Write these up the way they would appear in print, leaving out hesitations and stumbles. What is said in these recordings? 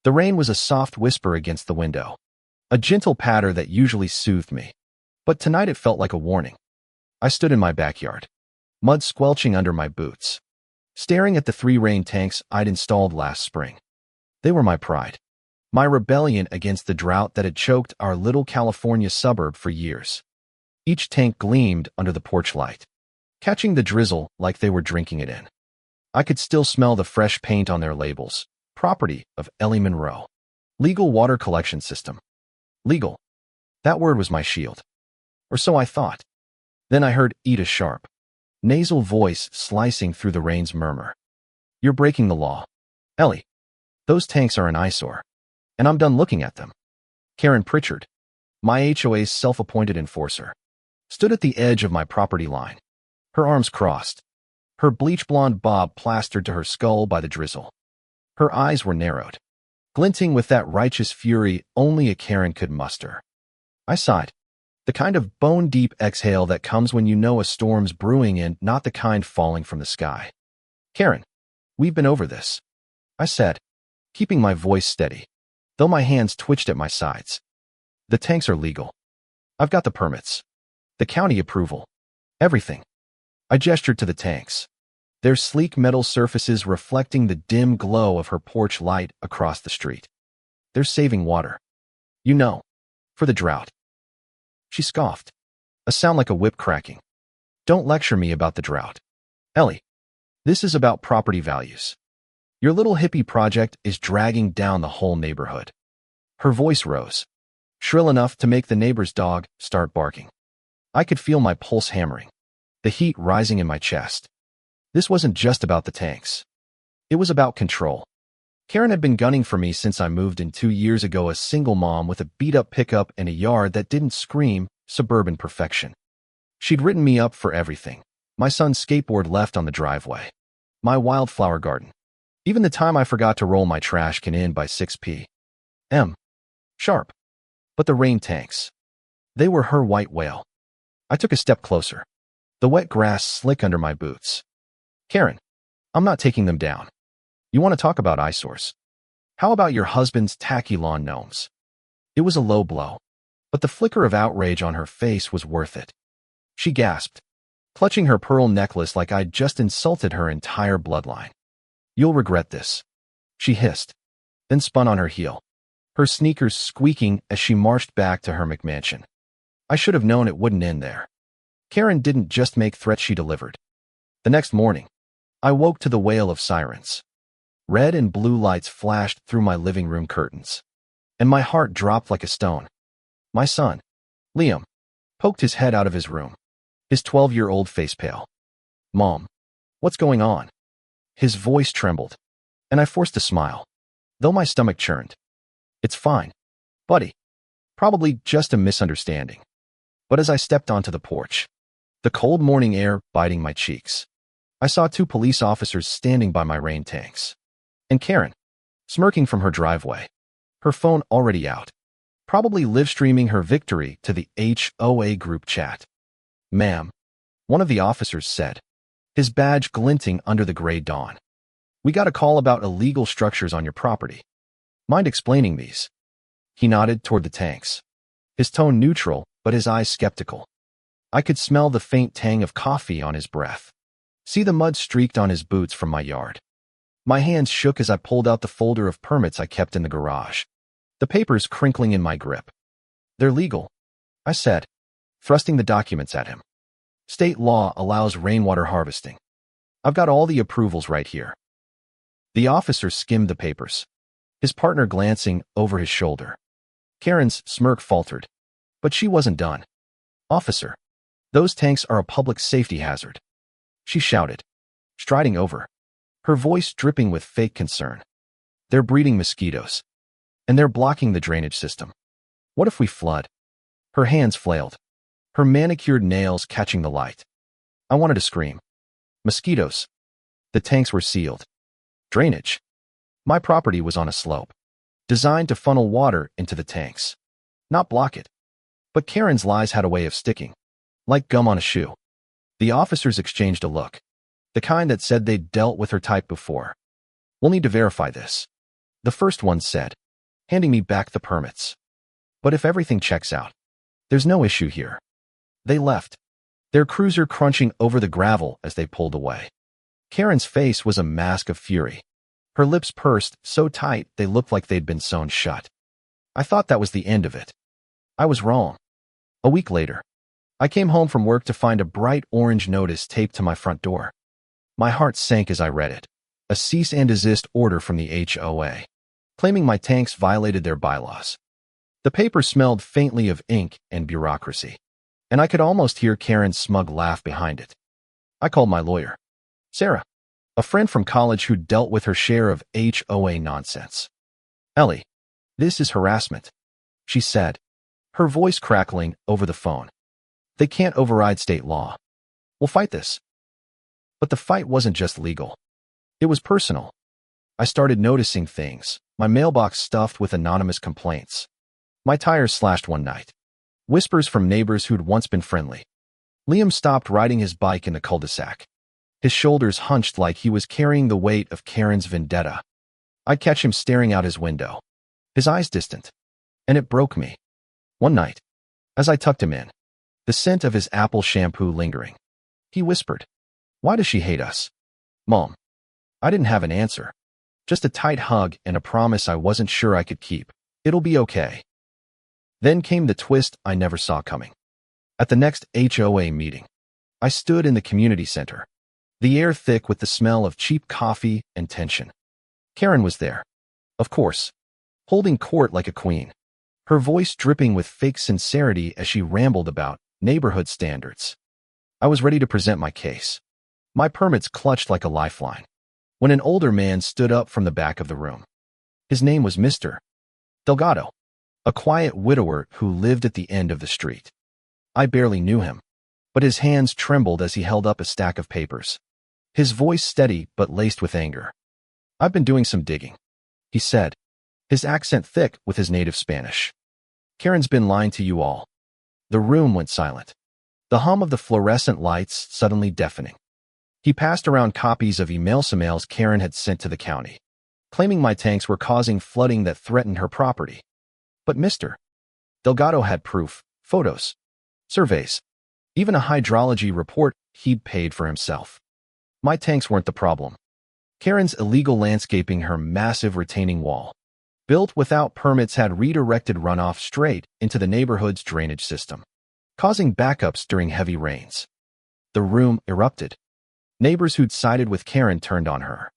The rain was a soft whisper against the window, a gentle patter that usually soothed me. But tonight it felt like a warning. I stood in my backyard, mud squelching under my boots, staring at the 3 rain tanks I'd installed last spring. They were my pride, my rebellion against the drought that had choked our little California suburb for years. Each tank gleamed under the porch light, catching the drizzle like they were drinking it in. I could still smell the fresh paint on their labels. Property of Ellie Monroe. Legal water collection system. Legal. That word was my shield. Or so I thought. Then I heard Ida's sharp, nasal voice slicing through the rain's murmur. You're breaking the law. Ellie, those tanks are an eyesore, and I'm done looking at them. Karen Pritchard, my HOA's self-appointed enforcer, stood at the edge of my property line, her arms crossed, her bleach-blonde bob plastered to her skull by the drizzle. Her eyes were narrowed, glinting with that righteous fury only a Karen could muster. I sighed, the kind of bone-deep exhale that comes when you know a storm's brewing and not the kind falling from the sky. Karen, we've been over this, I said, keeping my voice steady, though my hands twitched at my sides. The tanks are legal. I've got the permits, the county approval, everything. I gestured to the tanks, their sleek metal surfaces reflecting the dim glow of her porch light across the street. They're saving water. You know, for the drought. She scoffed, a sound like a whip cracking. Don't lecture me about the drought. Ellie, this is about property values. Your little hippie project is dragging down the whole neighborhood. Her voice rose, shrill enough to make the neighbor's dog start barking. I could feel my pulse hammering, the heat rising in my chest. This wasn't just about the tanks. It was about control. Karen had been gunning for me since I moved in 2 years ago, a single mom with a beat-up pickup and a yard that didn't scream suburban perfection. She'd written me up for everything. My son's skateboard left on the driveway, my wildflower garden, even the time I forgot to roll my trash can in by 6 p.m. Sharp. But the rain tanks, they were her white whale. I took a step closer, the wet grass slick under my boots. Karen, I'm not taking them down. You want to talk about eyesores? How about your husband's tacky lawn gnomes? It was a low blow, but the flicker of outrage on her face was worth it. She gasped, clutching her pearl necklace like I'd just insulted her entire bloodline. You'll regret this, she hissed, then spun on her heel, her sneakers squeaking as she marched back to her McMansion. I should have known it wouldn't end there. Karen didn't just make threats, she delivered. The next morning, I woke to the wail of sirens. Red and blue lights flashed through my living room curtains, and my heart dropped like a stone. My son, Liam, poked his head out of his room, his 12-year-old face pale. Mom, what's going on? His voice trembled, and I forced a smile, though my stomach churned. It's fine, buddy. Probably just a misunderstanding. But as I stepped onto the porch, the cold morning air biting my cheeks, I saw 2 police officers standing by my rain tanks. And Karen, smirking from her driveway, her phone already out, probably live-streaming her victory to the HOA group chat. Ma'am, one of the officers said, his badge glinting under the gray dawn. We got a call about illegal structures on your property. Mind explaining these? He nodded toward the tanks, his tone neutral but his eyes skeptical. I could smell the faint tang of coffee on his breath, see the mud streaked on his boots from my yard. My hands shook as I pulled out the folder of permits I kept in the garage, the papers crinkling in my grip. They're legal, I said, thrusting the documents at him. State law allows rainwater harvesting. I've got all the approvals right here. The officer skimmed the papers, his partner glancing over his shoulder. Karen's smirk faltered, but she wasn't done. Officer, those tanks are a public safety hazard, she shouted, striding over, her voice dripping with fake concern. They're breeding mosquitoes, and they're blocking the drainage system. What if we flood? Her hands flailed, her manicured nails catching the light. I wanted to scream. Mosquitoes. The tanks were sealed. Drainage. My property was on a slope, designed to funnel water into the tanks, not block it. But Karen's lies had a way of sticking, like gum on a shoe. The officers exchanged a look, the kind that said they'd dealt with her type before. We'll need to verify this, The first one said, handing me back the permits. But if everything checks out, there's no issue here. They left, their cruiser crunching over the gravel as they pulled away. Karen's face was a mask of fury. Her lips pursed so tight they looked like they'd been sewn shut. I thought that was the end of it. I was wrong. A week later, I came home from work to find a bright orange notice taped to my front door. My heart sank as I read it. A cease and desist order from the HOA, claiming my tanks violated their bylaws. The paper smelled faintly of ink and bureaucracy, and I could almost hear Karen's smug laugh behind it. I called my lawyer, Sarah, a friend from college who dealt with her share of HOA nonsense. Ellie, this is harassment, she said, her voice crackling over the phone. They can't override state law. We'll fight this. But the fight wasn't just legal. It was personal. I started noticing things, my mailbox stuffed with anonymous complaints. My tires slashed one night. Whispers from neighbors who'd once been friendly. Liam stopped riding his bike in the cul-de-sac. His shoulders hunched like he was carrying the weight of Karen's vendetta. I'd catch him staring out his window, his eyes distant, and it broke me. One night, as I tucked him in, the scent of his apple shampoo lingering, he whispered, "Why does she hate us, Mom?" I didn't have an answer, just a tight hug and a promise I wasn't sure I could keep. It'll be okay. Then came the twist I never saw coming. At the next HOA meeting, I stood in the community center, the air thick with the smell of cheap coffee and tension. Karen was there, of course, holding court like a queen, her voice dripping with fake sincerity as she rambled about neighborhood standards. I was ready to present my case, my permits clutched like a lifeline, when an older man stood up from the back of the room. His name was Mr. Delgado, a quiet widower who lived at the end of the street. I barely knew him, but his hands trembled as he held up a stack of papers, his voice steady but laced with anger. "I've been doing some digging," he said, his accent thick with his native Spanish. "Karen's been lying to you all." The room went silent, the hum of the fluorescent lights suddenly deafening. He passed around copies of emails Karen had sent to the county, claiming my tanks were causing flooding that threatened her property. But Mr. Delgado had proof, photos, surveys, even a hydrology report he'd paid for himself. My tanks weren't the problem. Karen's illegal landscaping, her massive retaining wall, built without permits, had redirected runoff straight into the neighborhood's drainage system, causing backups during heavy rains. The room erupted. Neighbors who'd sided with Karen turned on her,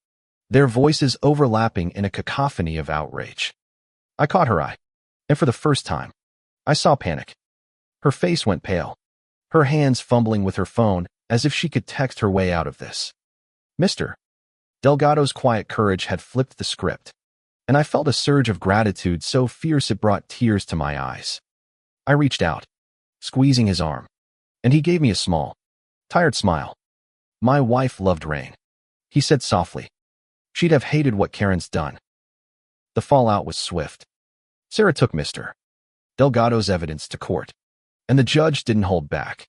their voices overlapping in a cacophony of outrage. I caught her eye, and for the first time, I saw panic. Her face went pale, her hands fumbling with her phone as if she could text her way out of this. Mr. Delgado's quiet courage had flipped the script, and I felt a surge of gratitude so fierce it brought tears to my eyes. I reached out, squeezing his arm, and he gave me a small, tired smile. "My wife loved rain," he said softly. "She'd have hated what Karen's done." The fallout was swift. Sarah took Mr. Delgado's evidence to court, and the judge didn't hold back.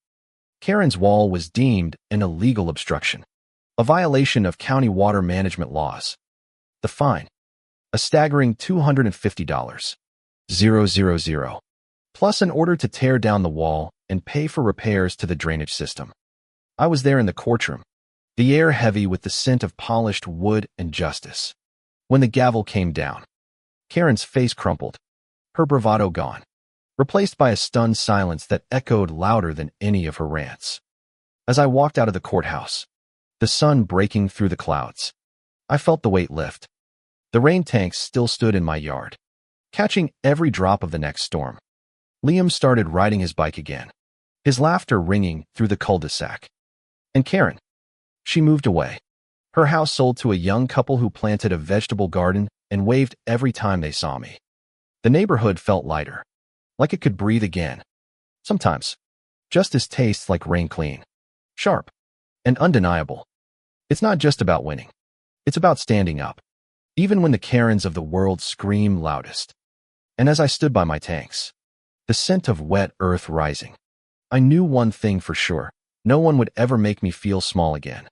Karen's wall was deemed an illegal obstruction, a violation of county water management laws. The fine, a staggering $250,000, plus an order to tear down the wall and pay for repairs to the drainage system. I was there in the courtroom, the air heavy with the scent of polished wood and justice. When the gavel came down, Karen's face crumpled, her bravado gone, replaced by a stunned silence that echoed louder than any of her rants. As I walked out of the courthouse, the sun breaking through the clouds, I felt the weight lift. The rain tanks still stood in my yard, catching every drop of the next storm. Liam started riding his bike again, his laughter ringing through the cul-de-sac. And Karen, she moved away. Her house sold to a young couple who planted a vegetable garden and waved every time they saw me. The neighborhood felt lighter, like it could breathe again. Sometimes, justice tastes like rain, clean, sharp, and undeniable. It's not just about winning. It's about standing up, even when the Karens of the world scream loudest. And as I stood by my tanks, the scent of wet earth rising, I knew one thing for sure: no one would ever make me feel small again.